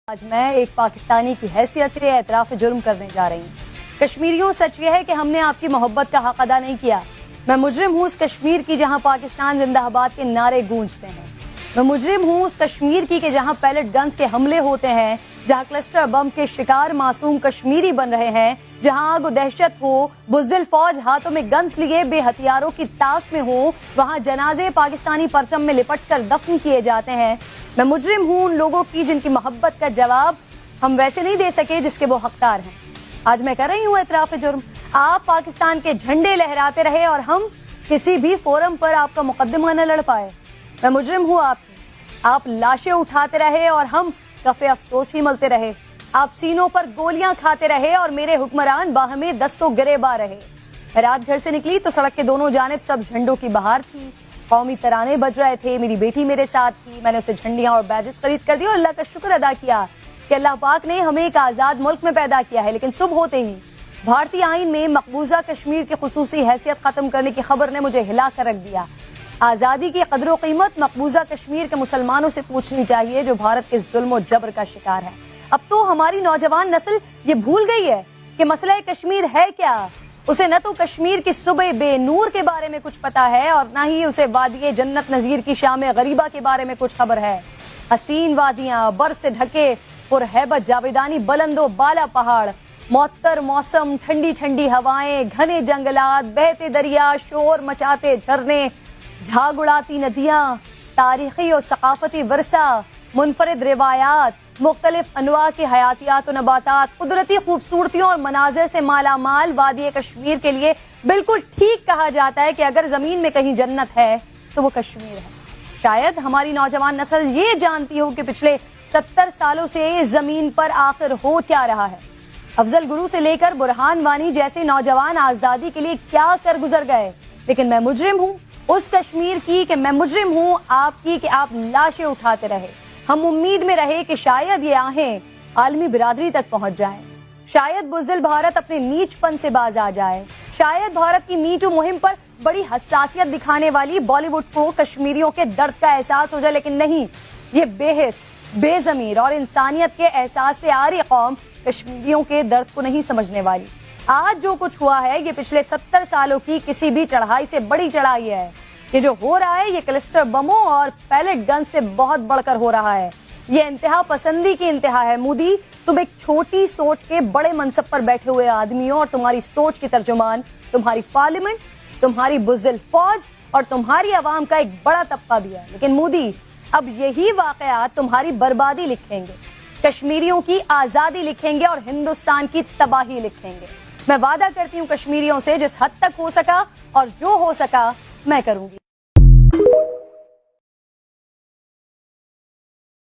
آج میں ایک پاکستانی کی حیثیت سے اعتراف جرم کرنے جا رہی ہوں۔ کشمیریوں، سچ یہ ہے کہ ہم نے آپ کی محبت کا حق ادا نہیں کیا۔ میں مجرم ہوں اس کشمیر کی جہاں پاکستان زندہ آباد کے نعرے گونجتے ہیں۔ میں مجرم ہوں اس کشمیر کی کہ جہاں پیلٹ گنز کے حملے ہوتے ہیں، جہاں کلسٹر بم کے شکار معصوم کشمیری بن رہے ہیں، جہاں آگ و دہشت ہو، بزدل فوج ہاتھوں میں گنز لیے بے ہتھیاروں کی طاق میں ہو، وہاں جنازے پاکستانی پرچم میں لپٹ کر دفن کیے جاتے ہیں۔ میں مجرم ہوں ان لوگوں کی جن کی محبت کا جواب ہم ویسے نہیں دے سکے جس کے وہ حقدار ہیں۔ آج میں کر رہی ہوں اعتراف جرم۔ آپ پاکستان کے جھنڈے لہراتے رہے اور ہم کسی بھی فورم پر آپ کا مقدمہ نہ لڑ پائے۔ میں مجرم ہوں آپ لاشیں اٹھاتے رہے اور ہم کفے افسوس ہی ملتے رہے۔ آپ سینوں پر گولیاں کھاتے رہے اور میرے حکمران باہمیں دستوں گریباں رہے۔ رات گھر سے نکلی تو سڑک کے دونوں جانب سب جھنڈوں کی بہار تھی، قومی ترانے بج رہے تھے، میری بیٹی میرے ساتھ تھی، میں نے اسے جھنڈیاں اور بیجز خرید کر دی اور اللہ کا شکر ادا کیا کہ اللہ پاک نے ہمیں ایک آزاد ملک میں پیدا کیا ہے۔ لیکن صبح ہوتے ہی بھارتی آئین میں مقبوضہ کشمیر کی خصوصی حیثیت ختم کرنے کی خبر نے مجھے ہلا کر رکھ دیا۔ آزادی کی قدر و قیمت مقبوضہ کشمیر کے مسلمانوں سے پوچھنی چاہیے جو بھارت کے ظلم و جبر کا شکار ہے۔ اب تو ہماری نوجوان نسل یہ بھول گئی ہے کہ مسئلہ کشمیر ہے کیا۔ اسے نہ تو کشمیر کی صبح بے نور کے بارے میں کچھ پتا ہے اور نہ ہی اسے وادی جنت نظیر کی شام غریبہ کے بارے میں کچھ خبر ہے۔ حسین وادیاں، برف سے ڈھکے پرہیبت جاویدانی بلند و بالا پہاڑ، معطر موسم، ٹھنڈی ٹھنڈی ہوائیں، گھنے جنگلات، بہتے دریا، شور مچاتے جھرنے، جھاگ اڑاتی ندیاں، تاریخی اور ثقافتی ورثہ، منفرد روایات، مختلف انواع کے حیاتیات و نباتات، قدرتی خوبصورتیوں اور مناظر سے مالا مال وادی کشمیر کے لیے بالکل ٹھیک کہا جاتا ہے کہ اگر زمین میں کہیں جنت ہے تو وہ کشمیر ہے۔ شاید ہماری نوجوان نسل یہ جانتی ہو کہ پچھلے 70 سالوں سے اس زمین پر آخر ہو کیا رہا ہے۔ افضل گرو سے لے کر برہان وانی جیسے نوجوان آزادی کے لیے کیا کر گزر گئے، لیکن میں مجرم ہوں اس کشمیر کی کہ میں مجرم ہوں آپ کی کہ آپ لاشیں اٹھاتے رہے۔ ہم امید میں رہے کہ شاید یہ آہیں عالمی برادری تک پہنچ جائیں، شاید بزدل بھارت اپنے نیچ پن سے باز آ جائے، شاید بھارت کی میٹو مہم پر بڑی حساسیت دکھانے والی بالی ووڈ کو کشمیریوں کے درد کا احساس ہو جائے، لیکن نہیں، یہ بے حس، بے ضمیر اور انسانیت کے احساس سے آری قوم کشمیریوں کے درد کو نہیں سمجھنے والی۔ آج جو کچھ ہوا ہے یہ پچھلے 70 سالوں کی کسی بھی چڑھائی سے بڑی چڑھائی ہے۔ یہ جو ہو رہا ہے یہ کلسٹر بموں اور پیلٹ گن سے بہت بڑھ کر ہو رہا ہے۔ یہ انتہا پسندی کی انتہا ہے۔ مودی، تم ایک چھوٹی سوچ کے بڑے منصب پر بیٹھے ہوئے آدمی ہو اور تمہاری سوچ کی ترجمان تمہاری پارلیمنٹ، تمہاری بزدل فوج اور تمہاری عوام کا ایک بڑا طبقہ بھی ہے۔ لیکن مودی، اب یہی واقعات تمہاری بربادی لکھیں گے، کشمیریوں کی آزادی لکھیں گے اور ہندوستان کی تباہی لکھیں گے۔ میں وعدہ کرتی ہوں کشمیریوں سے جس حد تک ہو سکا اور جو ہو سکا میں کروں گی۔